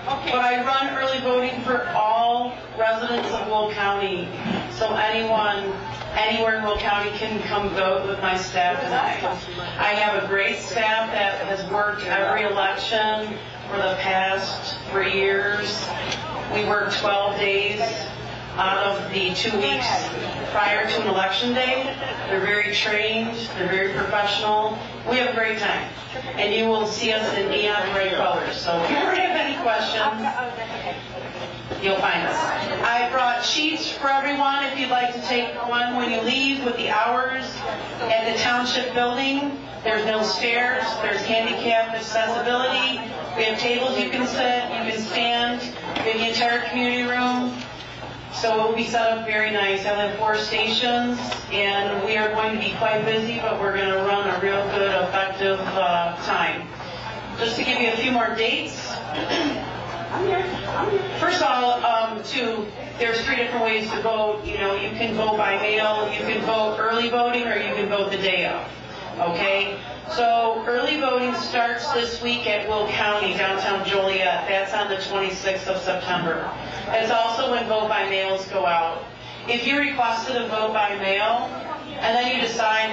But I run early voting for all residents of Will County. So anyone, anywhere in Will County can come vote with my staff tonight. I have a great staff that has worked every election for the past 3 years. We work 12 days out of the 2 weeks prior to an election day. They're very trained, they're very professional. We have a great time. And you will see us in neon bright colors. So if you ever have any questions, you'll find us. I brought sheets for everyone if you'd like to take one when you leave with the hours at the township building. There's no stairs, there's handicap accessibility. We have tables you can sit, you can stand. We have the entire community room. So it will be set up very nice. I'll have 4 stations, and we are going to be quite busy, but we're going to run a real good, effective time. Just to give you a few more dates. First of all, there's 3 different ways to vote. You know, you can vote by mail, you can vote early voting, or you can vote the day of. Okay? So early voting starts this week at Will County, downtown Joliet. That's on the 26th of September. It's also when vote by mails go out. If you requested a vote by mail, and then you decide,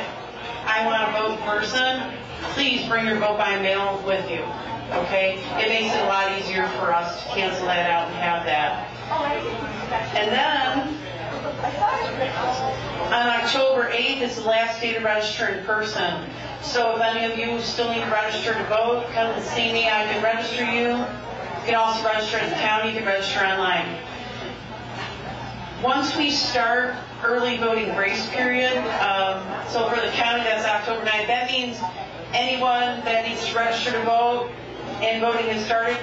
I want to vote in person, please bring your vote by mail with you. Okay? It makes it a lot easier for us to cancel that out and have that. And then, on October 8th is the last day to register in person. So if any of you still need to register to vote, come and see me. I can register you. You can also register at the county. You can register online. Once we start early voting grace period, so for the county that's October 9th, that means anyone that needs to register to vote and voting has started,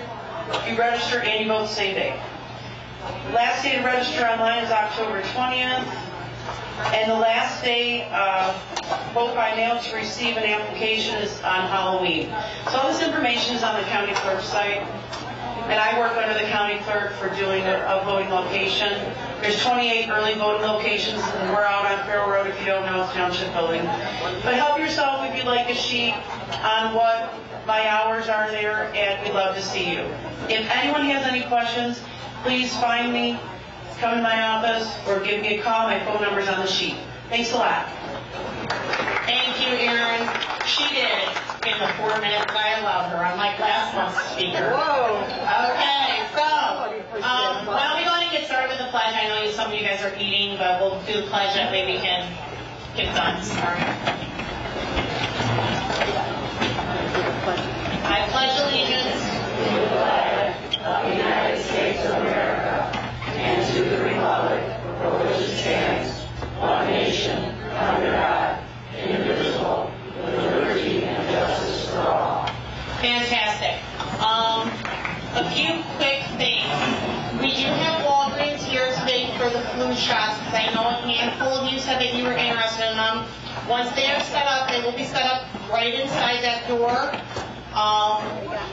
you register and you vote the same day. Last day to register online is October 20th. And the last day, vote by mail to receive an application is on Halloween. So all this information is on the county clerk's site. And I work under the county clerk for doing a voting location. There's 28 early voting locations, and we're out on Farrell Road if you don't know, Township Building. But help yourself if you'd like a sheet on what my hours are there, and we'd love to see you. If anyone has any questions, please find me. Come to my office or give me a call. My phone number's on the sheet. Thanks a lot. Thank you, Erin. She did it in the 4 minutes I allowed her, unlike last month's speaker. Whoa. Okay, so why don't we go ahead and get started with the pledge? I know some of you guys are eating, but we'll do the pledge that way we can get done. I pledge allegiance to the flag of the United States of America and to the republic for which it stands, one nation, under God, indivisible, with liberty and justice for all. Fantastic. A few quick things. We do have Walgreens here today for the flu shots, because I know a handful of you said that you were interested in them. Once they are set up, they will be set up right inside that door.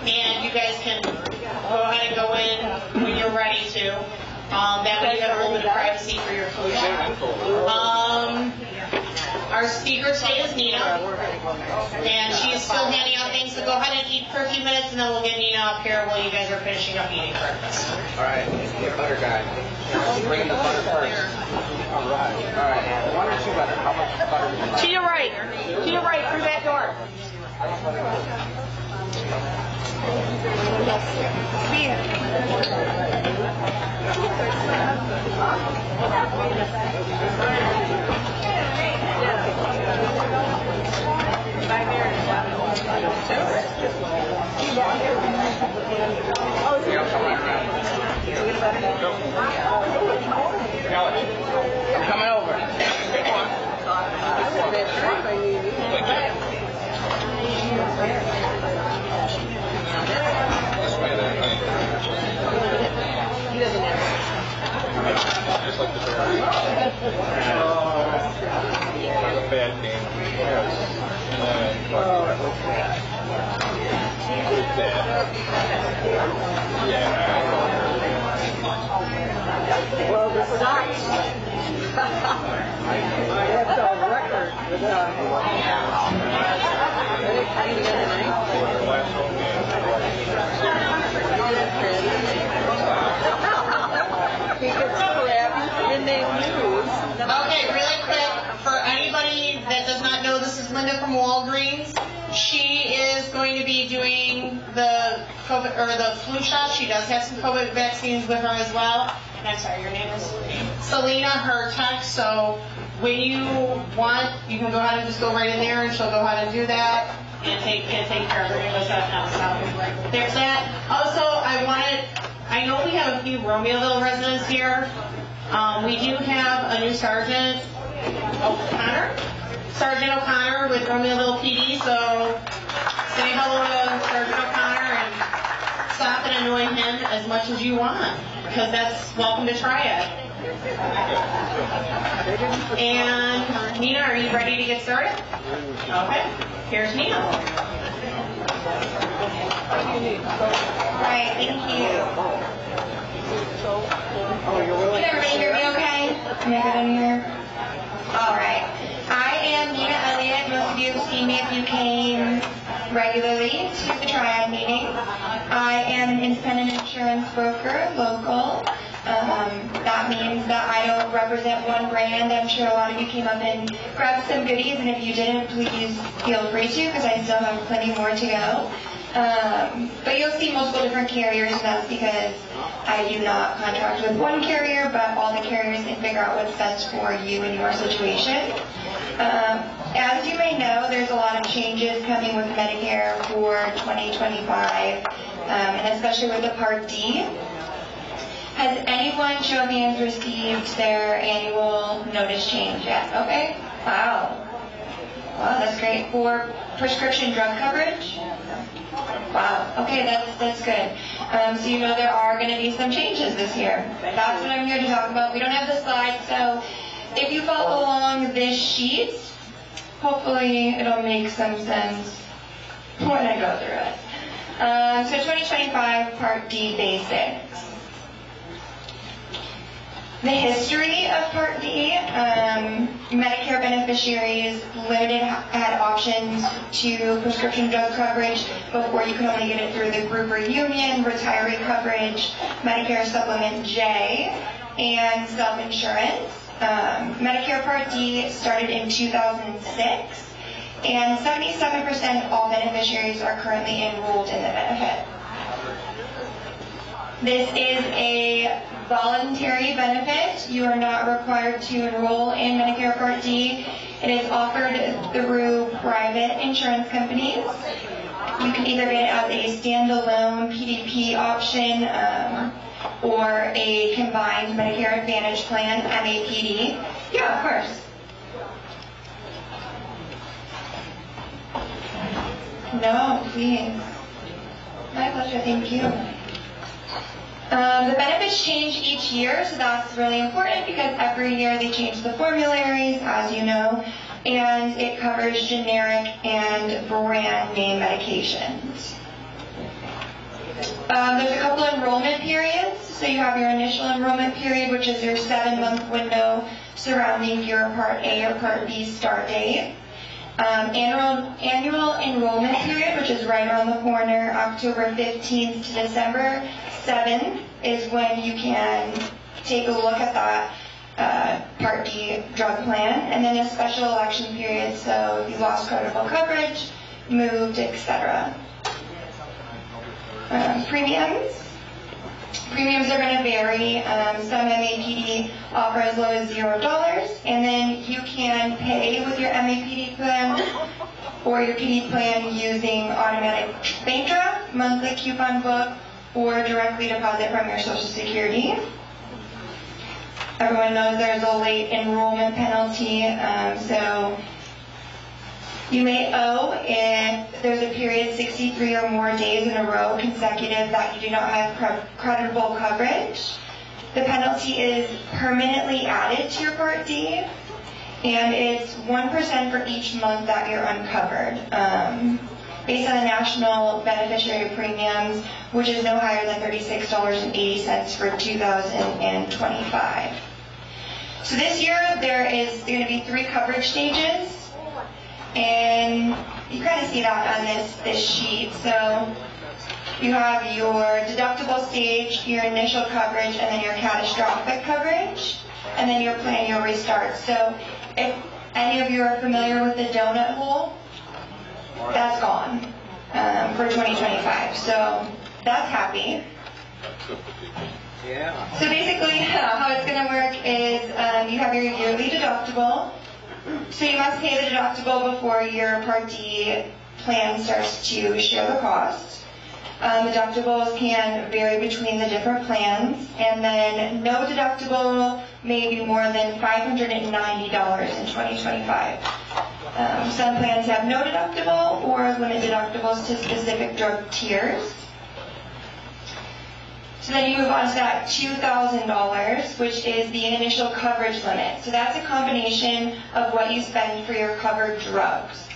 And you guys can go ahead and go in when you're ready to. That way you have a little bit of privacy for your flu shot. Our speaker today is Nina, and she is still handing out things, so go ahead and eat for a few minutes, and then we'll get Nina up here while you guys are finishing up eating breakfast. All right, butter guy. Bring in the butter first. All right. 1 or 2 butter. How much butter do you like? To your right, through that door. I'm coming over. Pick one. He doesn't have Just like the bad game. Yes. Well, the socks. That's a record. He gets grabbed and they lose. Okay, really quick, for anybody that does not know, this is Linda from Walgreens. She is going to be doing the COVID or the flu shot. She does have some COVID vaccines with her as well. And I'm sorry, your name is Selena, her tech. So when you want, you can go ahead and just go right in there, and she'll go ahead and do that and take care of her. So there's that. Also, I know we have a few Romeoville residents here. We do have a new Sergeant O'Connor with Romeoville PD, so say hello to Sergeant O'Connor and stop and annoy him as much as you want, because that's welcome to Triad. And Nina, are you ready to get started? Okay, here's Nina. Right, thank you. Can everybody hear me okay? Am I good in here? Alright. I am Nina Elliott. Most of you have seen me if you came regularly to the Triad meeting. I am an independent insurance broker, local. That means that I don't represent one brand. I'm sure a lot of you came up and grabbed some goodies, and if you didn't, please feel free to, because I still have plenty more to go. But you'll see multiple different carriers, and that's because I do not contract with one carrier, but all the carriers can figure out what's best for you and your situation. As you may know, there's a lot of changes coming with Medicare for 2025, and especially with the Part D. Has anyone show of hands received their annual notice change yet? Okay. Wow, that's great. For prescription drug coverage? Wow. Okay, that's good. So you know there are going to be some changes this year. That's what I'm here to talk about. We don't have the slides, so if you follow along this sheet, hopefully it'll make some sense when I go through it. So 2025 Part D basics. The history of Part D, Medicare beneficiaries had options to prescription drug coverage before. You could only get it through the group reunion, retiree coverage, Medicare Supplement J, and self-insurance. Medicare Part D started in 2006, and 77% of all beneficiaries are currently enrolled in the benefit. This is a voluntary benefit. You are not required to enroll in Medicare Part D. It is offered through private insurance companies. You can either get it as a standalone PDP option or a combined Medicare Advantage plan, MAPD. Yeah, of course. No, please. My pleasure, thank you. The benefits change each year, so that's really important because every year they change the formularies, as you know, and it covers generic and brand name medications. There's a couple enrollment periods. So you have your initial enrollment period, which is your 7-month window surrounding your Part A or Part B start date. Annual enrollment period, which is right around the corner, October 15th to December 7th, is when you can take a look at that Part D drug plan. And then a special election period, so if you lost credible coverage, moved, etc. Premiums are going to vary. Some MAPD offer as low as $0, and then you can pay with your MAPD plan or your PD plan using automatic bank draft, monthly coupon book, or directly deposit from your Social Security. Everyone knows there's a late enrollment penalty, so you may owe if there's a period 63 or more days in a row consecutive that you do not have credible coverage. The penalty is permanently added to your Part D, and it's 1% for each month that you're uncovered, based on the national beneficiary premiums, which is no higher than $36.80 for 2025. So this year there is going to be 3 coverage stages. And you kind of see that on this sheet. So you have your deductible stage, your initial coverage, and then your catastrophic coverage, and then your plan you'll restart. So if any of you are familiar with the donut hole, that's gone for 2025. So that's happy. Yeah. So basically, how it's going to work is you have your yearly deductible. So you must pay the deductible before your Part D plan starts to share the cost. Deductibles can vary between the different plans, and then no deductible may be more than $590 in 2025. Some plans have no deductible or limit deductibles to specific drug tiers. So then you move on to that $2,000, which is the initial coverage limit. So that's a combination of what you spend for your covered drugs.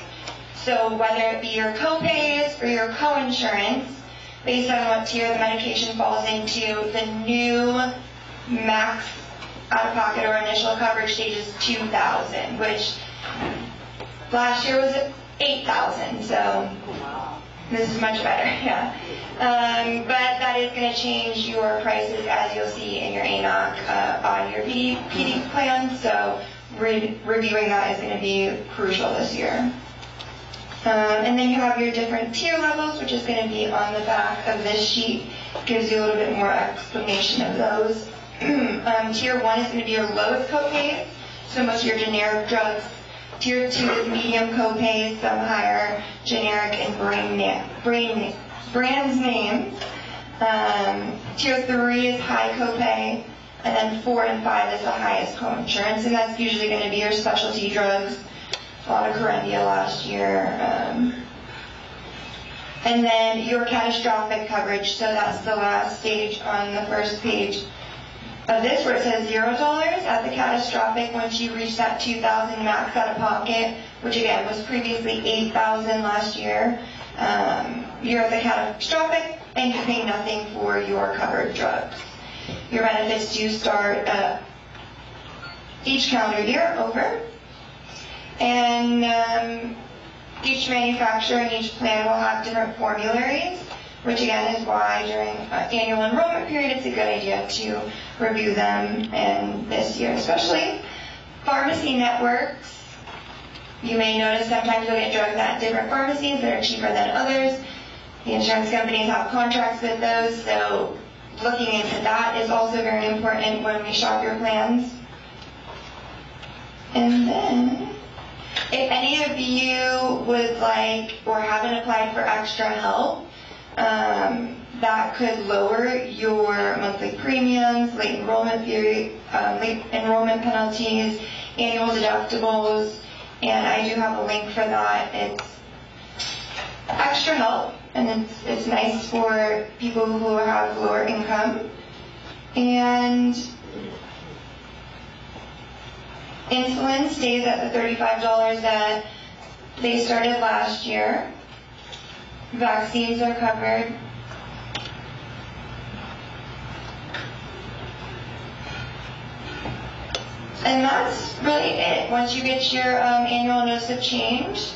So whether it be your co-pays or your co-insurance, based on what tier the medication falls into, the new max out-of-pocket or initial coverage stage is $2,000, which last year was $8,000. So this is much better, yeah. But that is going to change your prices, as you'll see in your ANOC on your PD plan. So reviewing that is going to be crucial this year. And then you have your different tier levels, which is going to be on the back of this sheet. Gives you a little bit more explanation of those. Tier 1 is going to be your lowest copays, so most of your generic drugs. Tier 2 is medium copays, some higher generic and brand names. Tier 3 is high copay, and then 4 and 5 is the highest co-insurance, and that's usually going to be your specialty drugs. A lot of Corendia last year. And then your catastrophic coverage, so that's the last stage on the first page of this, where it says $0 at the catastrophic. Once you reach that $2,000 max out of pocket, which again was previously $8,000 last year, you're at the catastrophic and you pay nothing for your covered drugs. Your benefits do start each calendar year over. And each manufacturer and each plan will have different formularies, which again is why during annual enrollment period it's a good idea to review them. And this year especially, pharmacy networks. You may notice sometimes you'll get drugs at different pharmacies that are cheaper than others. The insurance companies have contracts with those, so looking into that is also very important when we shop your plans. And then, if any of you would like or haven't applied for extra help, that could lower your monthly premiums, late enrollment penalties, annual deductibles, and I do have a link for that. It's extra help, and it's nice for people who have lower income. And insulin stays at the $35 that they started last year. Vaccines are covered. And that's really it. Once you get your annual notice of change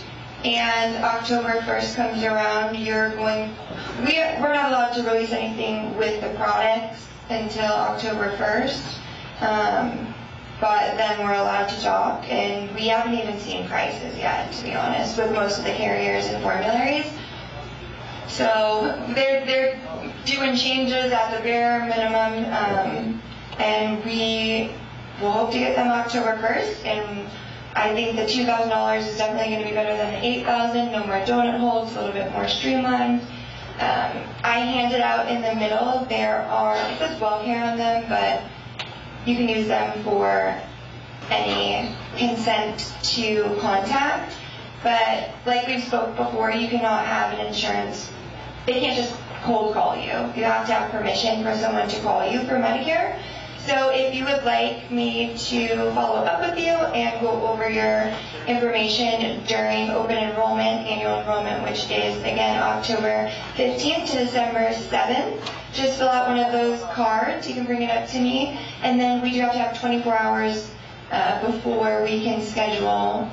and October 1st comes around, we're not allowed to release anything with the products until October 1st. But then we're allowed to talk, and we haven't even seen prices yet, to be honest, with most of the carriers and formularies. So they're doing changes at the bare minimum, and we will hope to get them October 1st. And I think the $2,000 is definitely going to be better than the $8,000. No more donut holes, a little bit more streamlined. I handed out in the middle. It says WellCare on them, but you can use them for any consent to contact. But like we've spoke before, you cannot have an insurance. They can't just cold call you. You have to have permission for someone to call you for Medicare. So if you would like me to follow up with you and go over your information during open enrollment, annual enrollment, which is again October 15th to December 7th, just fill out one of those cards. You can bring it up to me. And then we do have to have 24 hours before we can schedule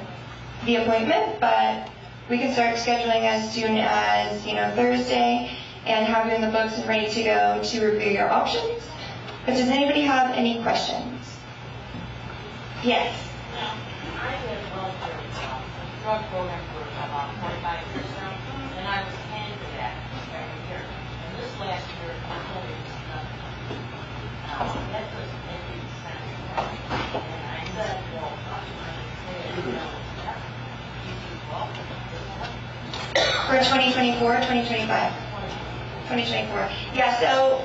the appointment, but we can start scheduling as soon as, Thursday and have you in the books and ready to go to review your options. But does anybody have any questions? Yes. I did drug program for about 45 years now, and I was handed that every year. And this last year, I told you nothing. That was every cent. And I said, well, For 2024, 2025? 2024. Yeah, so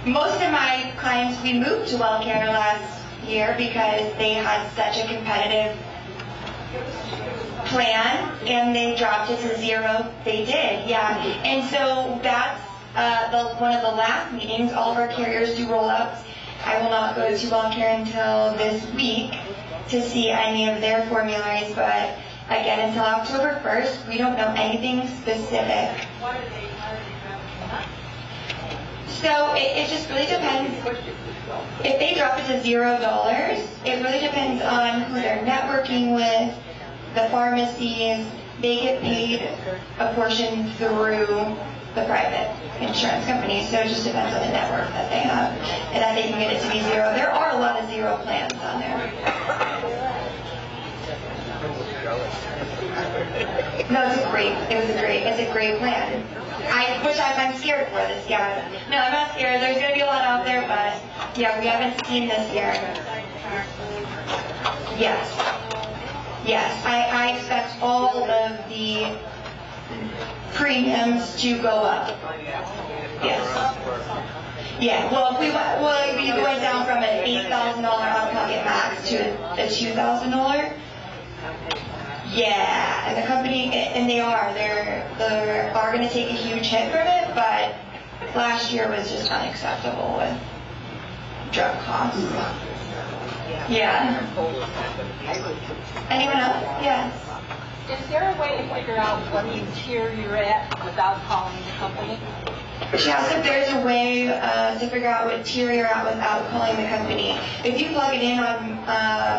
most of my clients, we moved to WellCare last year because they had such a competitive plan and they dropped it to zero. They did, yeah. And so that's one of the last meetings. All of our carriers do roll-ups. I will not go to WellCare until this week to see any of their formularies, but again, until October 1st, we don't know anything specific. So it just really depends. If they drop it to $0, it really depends on who they're networking with, the pharmacies. They get paid a portion through the private insurance company, so it just depends on the network that they have and that they can get it to be zero. There are a lot of zero plans on there. No, it's a great plan. I'm scared for this, yeah. No, I'm not scared. There's going to be a lot out there, but yeah, we haven't seen this yet. Yes, I expect all of the premiums to go up. Yes. Yeah, well, if we going down from an $8,000 out-of-pocket max to a $2,000. Yeah, and the company, and they are going to take a huge hit from it, but last year was just unacceptable with drug costs. Yeah. Anyone else? Yes. Is there a way to figure out what tier you're at without calling the company? Yes, if there's a way to figure out what tier you're at without calling the company. If you plug it in on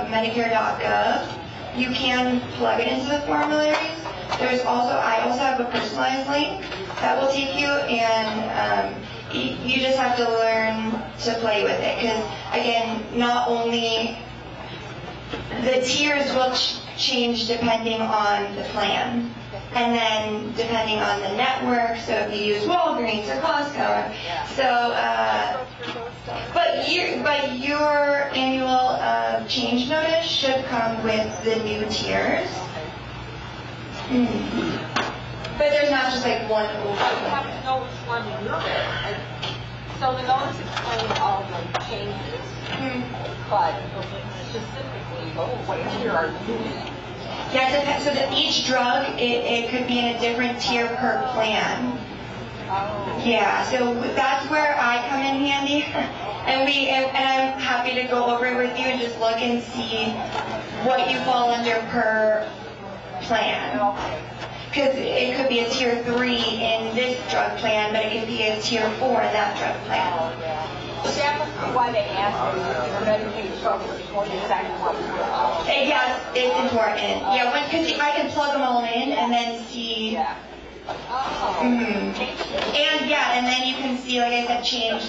medicare.gov, you can plug it into the formularies. I also have a personalized link that will take you, and you just have to learn to play with it. Because again, not only the tiers will change depending on the plan, and then depending on the network. So if you use Walgreens or Costco, but your annual change notice should come with the new tiers. But there's not just like one old one. So the notice explains all the changes, but specifically, what tier are you in? Yeah, so that each drug, it could be in a different tier per plan. Oh. Yeah, so that's where I come in handy, and I'm happy to go over it with you and just look and see what you fall under per plan. Because it could be a tier 3 in this drug plan, but it could be a tier 4 in that drug plan. But that must be why they ask you for Medicaid trouble before you decide what to do. Yes, it's important. Yeah, because I can plug them all in and then see. Yeah. And then you can see, like I said, change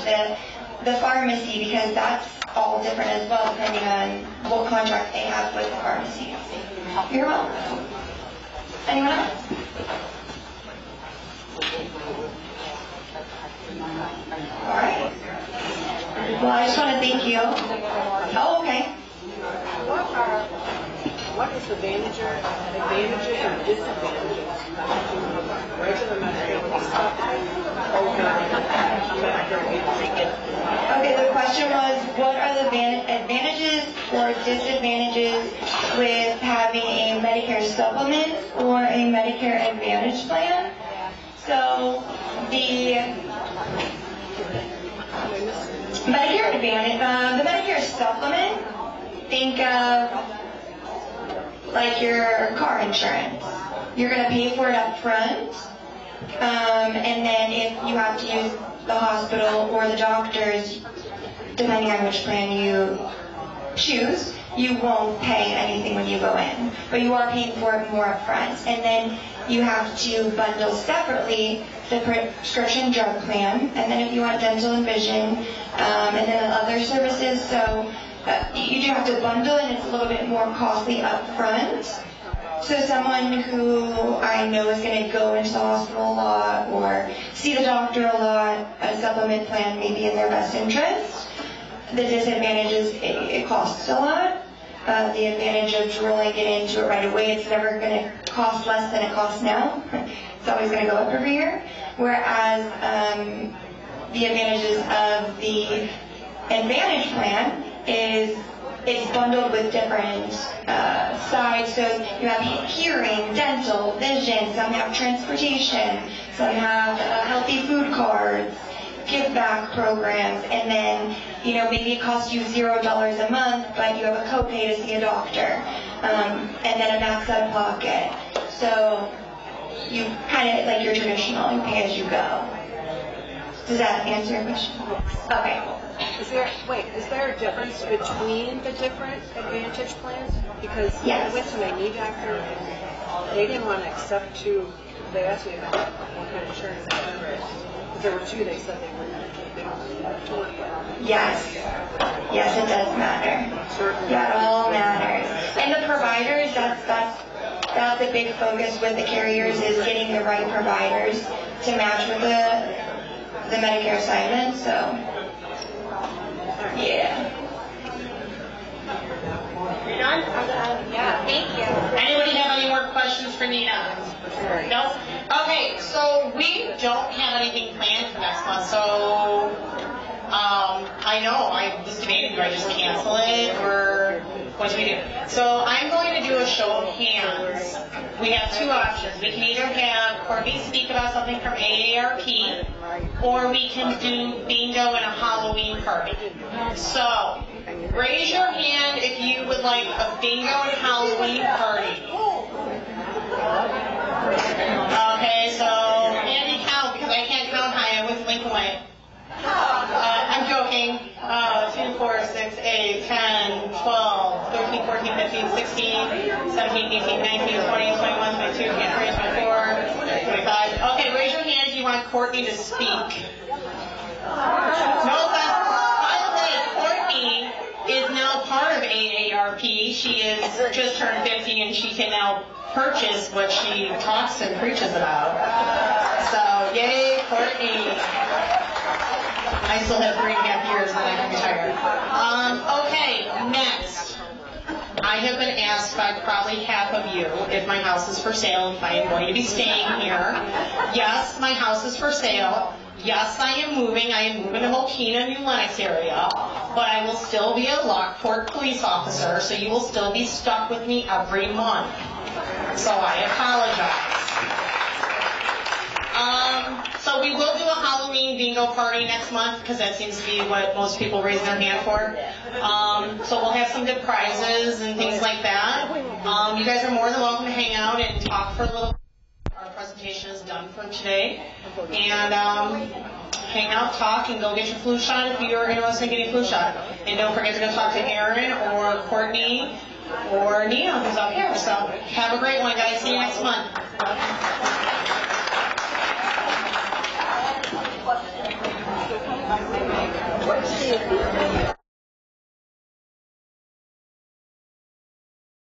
the pharmacy, because that's all different as well depending on what contract they have with the pharmacy. You're welcome. Anyone else? All right. Well, I just want to thank you. Oh, okay. What is the advantages and disadvantages of regular medical stuff over Medicare? Okay, the question was, what are the advantages or disadvantages with having a Medicare supplement or a Medicare Advantage plan? So the Medicare Advantage, the Medicare supplement, think of like your car insurance. You're going to pay for it up front, and then if you have to use the hospital or the doctors, depending on which plan you choose, you won't pay anything when you go in, but you are paying for it more upfront. And then you have to bundle separately the prescription drug plan, and then if you want dental and vision, and then the other services. So you do have to bundle, and it's a little bit more costly upfront. So someone who I know is going to go into the hospital a lot or see the doctor a lot, a supplement plan may be in their best interest. The disadvantage is it costs a lot. The advantage of drilling it into it right away, it's never going to cost less than it costs now. It's always going to go up every year. Whereas the advantages of the Advantage plan is it's bundled with different sides. So you have hearing, dental, vision, some have transportation, some have healthy food cards, give back programs, and then, maybe it costs you $0 a month, but you have a copay to see a doctor, and then a max out of pocket. So you kind of, like your traditional, you pay as you go. Does that answer your question? Okay. Is there a difference between the different Advantage plans? Because Yes. I went to my knee doctor and they didn't want to accept two. They asked me about what kind of insurance I had. Because there were two, they said they wouldn't. Yes. Yes, it does matter. Yeah, it all matters. And the providers, that's a big focus with the carriers, is getting the right providers to match with the Medicare assignment. So, yeah. You done? Yeah, thank you. Anybody have any more questions for Nina? No? Okay, so we don't have anything planned for next month, so I know, I was debating, do I just cancel it, or what do we do? So I'm going to do a show of hands. We have two options. We can either have Courtney speak about something from AARP, or we can do bingo and a Halloween party. So, raise your hand if you would like a bingo and Halloween party. Okay, so hand me count because I can't count high. I was blink away. I'm joking. 2, 4, 6, 8, 10, 12, 13, 14, 15, 16, 17, 18, 19, 20, 21, 22, 23, 24, 25. Okay, raise your hand if you want Courtney to speak. No, by the way, Courtney is now part of AARP. She is just turned 50 and she can now purchase what she talks and preaches about. So, yay, Courtney. I still have 3.5 years and then I can retire. Okay, next. I have been asked by probably half of you if my house is for sale, if I am going to be staying here. Yes, my house is for sale. Yes, I am moving. I am moving to Mokina, New Lenox area, but I will still be a Lockport police officer, so you will still be stuck with me every month. So I apologize. So we will do a Halloween bingo party next month because that seems to be what most people raise their hand for. So we'll have some good prizes and things like that. You guys are more than welcome to hang out and talk for a little bit. Our presentation is done for today. And hang out, talk, and go get your flu shot if you're interested in getting a flu shot. And don't forget to go talk to Aaron or Courtney or Nina who's up here. So have a great one, guys. See you next month. What's the